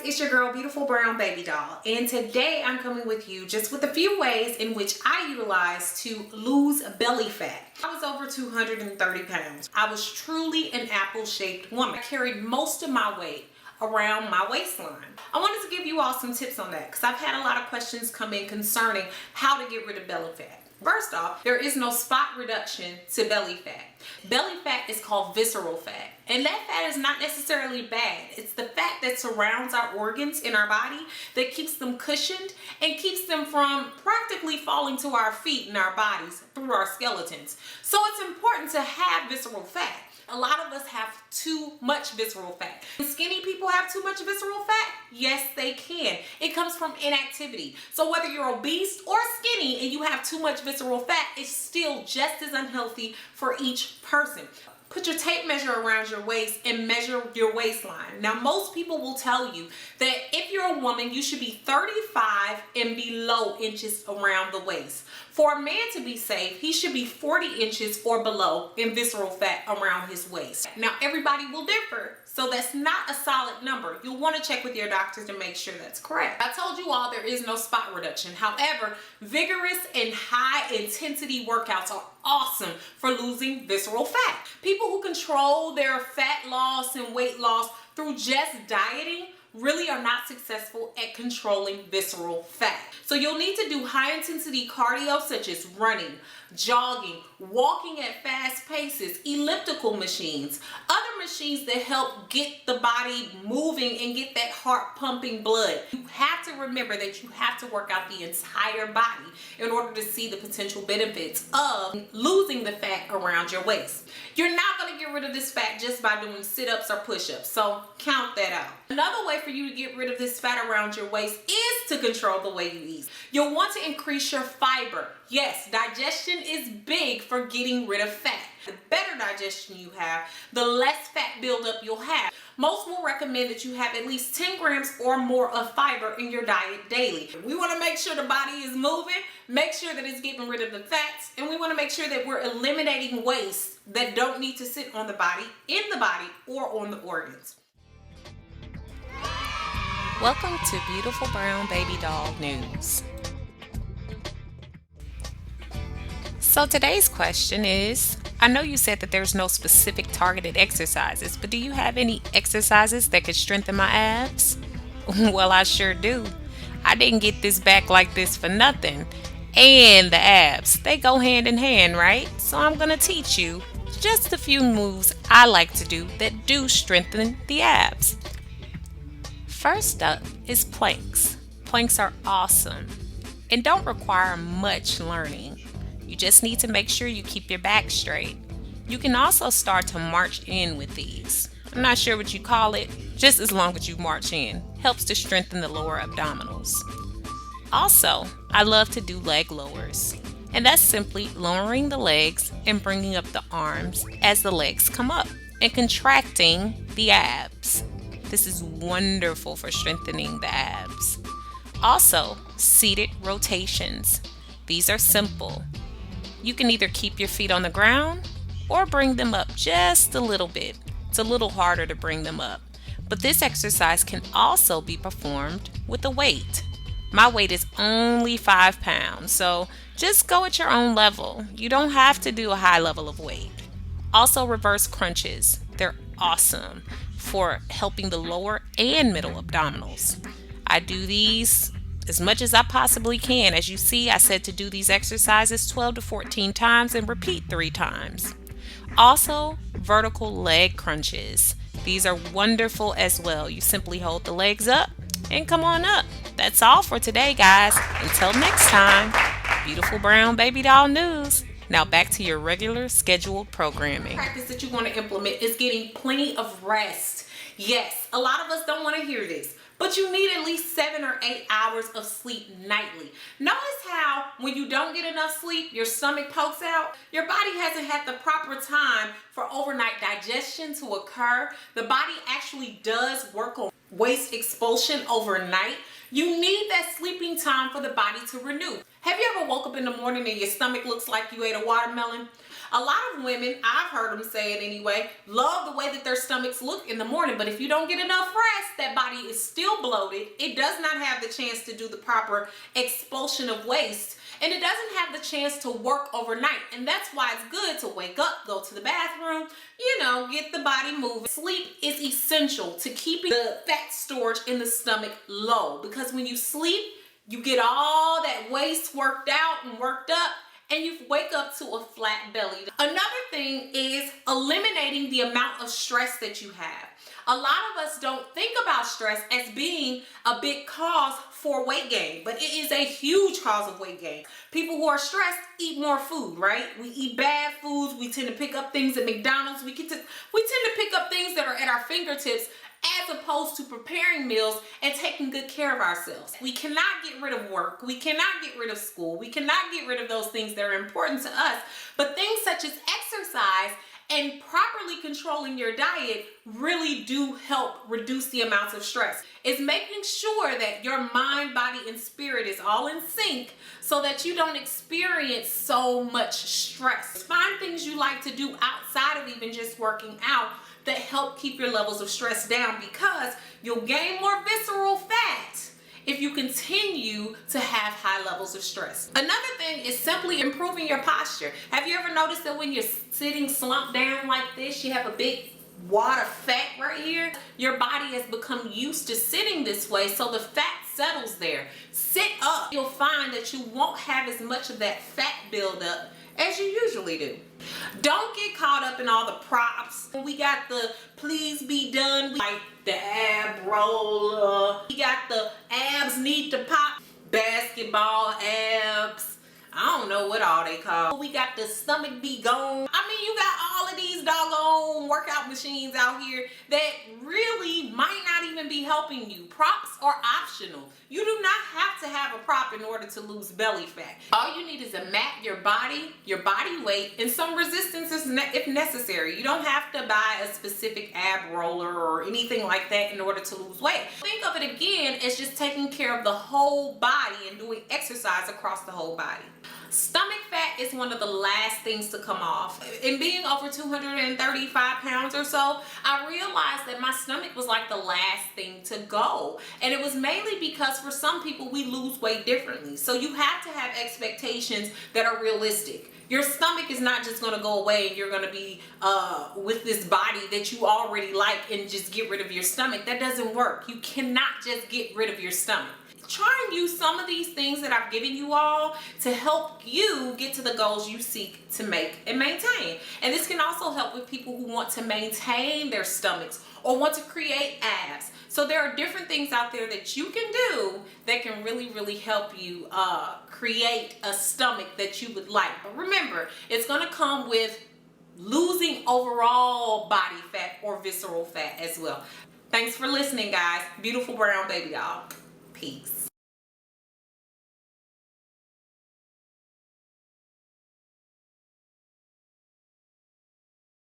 it's your girl, Beautiful Brown Baby Doll, and today I'm coming with you just with a few ways in which I utilize to lose belly fat. I was over 230 pounds. I was truly an apple-shaped woman. I carried most of my weight around my waistline. I wanted to give you all some tips on that because I've had a lot of questions come in concerning how to get rid of belly fat. First off, there is no spot reduction to belly fat. Belly fat is called visceral fat, and that fat is not necessarily bad. It's the fat that surrounds our organs in our body that keeps them cushioned and keeps them from practically falling to our feet and our bodies through our skeletons. So it's important to have visceral fat. A lot of us have too much visceral fat. Can skinny people have too much visceral fat? Yes, they can. It comes from inactivity. So whether you're obese or skinny and you have too much visceral fat, it's still just as unhealthy for each person. Put your tape measure around your waist and measure your waistline. Now, most people will tell you that if you're a woman, you should be 35 and below inches around the waist. For a man to be safe, he should be 40 inches or below in visceral fat around his waist. Now, everybody will differ, so that's not a solid number. You'll want to check with your doctor to make sure that's correct. I told you all there is no spot reduction. However, vigorous and high intensity workouts are awesome for losing visceral fat. People who control their fat loss and weight loss through just dieting really are not successful at controlling visceral fat. So you'll need to do high intensity cardio such as running, jogging, walking at fast paces, elliptical machines, other machines that help get the body moving and get that heart pumping blood. You have to remember that you have to work out the entire body in order to see the potential benefits of losing the fat around your waist. You're not going to get rid of this fat just by doing sit-ups or push-ups, so count that out. Another way for you to get rid of this fat around your waist is to control the way you eat. You'll want to increase your fiber. Yes, digestion is big for getting rid of fat. The better digestion you have, the less fat buildup you'll have. Most will recommend that you have at least 10 grams or more of fiber in your diet daily. We want to make sure the body is moving, make sure that it's getting rid of the fats, and we want to make sure that we're eliminating waste that don't need to sit on the body, in the body, or on the organs. Welcome to Beautiful Brown Baby Doll News. So today's question is, I know you said that there's no specific targeted exercises, but do you have any exercises that could strengthen my abs? Well, I sure do. I didn't get this back like this for nothing. And the abs, they go hand in hand, right? So I'm going to teach you just a few moves I like to do that do strengthen the abs. First up is planks. Planks are awesome and don't require much learning. You just need to make sure you keep your back straight. You can also start to march in with these. I'm not sure what you call it, just as long as you march in. Helps to strengthen the lower abdominals. Also, I love to do leg lowers, and that's simply lowering the legs and bringing up the arms as the legs come up and contracting the abs. This is wonderful for strengthening the abs. Also, seated rotations. These are simple. You can either keep your feet on the ground or bring them up just a little bit. It's a little harder to bring them up, but this exercise can also be performed with a weight. My weight is only 5 pounds, so just go at your own level. You don't have to do a high level of weight. Also, reverse crunches. They're awesome for helping the lower and middle abdominals. I do these as much as I possibly can. As you see, I said to do these exercises 12 to 14 times and repeat 3 times. Also, vertical leg crunches. These are wonderful as well. You simply hold the legs up and come on up. That's all for today, guys. Until next time, Beautiful Brown Baby Doll News. Now back to your regular scheduled programming. Practice that you want to implement is getting plenty of rest. Yes, a lot of us don't want to hear this, but you need at least 7 or 8 hours of sleep nightly. Notice how when you don't get enough sleep, your stomach pokes out. Your body hasn't had the proper time for overnight digestion to occur. The body actually does work on waste expulsion overnight. You need that sleeping time for the body to renew. Have you ever woke up in the morning and your stomach looks like you ate a watermelon? A lot of women, I've heard them say it anyway, love the way that their stomachs look in the morning, but if you don't get enough rest, that body is still bloated. It does not have the chance to do the proper expulsion of waste, and it doesn't have the chance to work overnight. And that's why it's good to wake up, go to the bathroom, get the body moving. Sleep is essential to keeping the fat storage in the stomach low, because when you sleep, you get all that waste worked out and worked up, and you wake up to a flat belly. Another thing is eliminating the amount of stress that you have. A lot of us don't think about stress as being a big cause for weight gain, but it is a huge cause of weight gain. People who are stressed eat more food, right? We eat bad foods. We tend to pick up things at McDonald's. We tend to pick up things that are at our fingertips, as opposed to preparing meals and taking good care of ourselves. We cannot get rid of work. We cannot get rid of school. We cannot get rid of those things that are important to us. But things such as exercise and properly controlling your diet really do help reduce the amounts of stress. It's making sure that your mind, body, and spirit is all in sync so that you don't experience so much stress. Find things you like to do outside of even just working out that help keep your levels of stress down, because you'll gain more visceral fat if you continue to have high levels of stress. Another thing is simply improving your posture. Have you ever noticed that when you're sitting slumped down like this, you have a big wad of fat right here? Your body has become used to sitting this way, so the fat settles there. Sit up. You'll find that you won't have as much of that fat buildup as you usually do. Don't get caught up in all the props. We got the please be done, like the ab roller. We got the abs need to pop, basketball abs. I don't know what all they call. We got the stomach be gone. I mean, you got all of these doggone workout machines out here that really might not even be helping you. Props are optional. You do not have to have a prop in order to lose belly fat. All you need is a mat, your body weight, and some resistance if necessary. You don't have to buy a specific ab roller or anything like that in order to lose weight. Think of it again as just taking care of the whole body and doing exercise across the whole body. Stomach fat is one of the last things to come off. In being over 235 pounds or so, I realized that my stomach was like the last thing to go. And it was mainly because for some people, we lose weight differently. So you have to have expectations that are realistic. Your stomach is not just going to go away and you're going to be with this body that you already like and just get rid of your stomach. That doesn't work. You cannot just get rid of your stomach. Try and use some of these things that I've given you all to help you get to the goals you seek to make and maintain. And this can also help with people who want to maintain their stomachs or want to create abs. So there are different things out there that you can do that can really help you create a stomach that you would like. But remember, it's going to come with losing overall body fat or visceral fat as well. Thanks for listening, guys. Beautiful brown baby doll. Peace.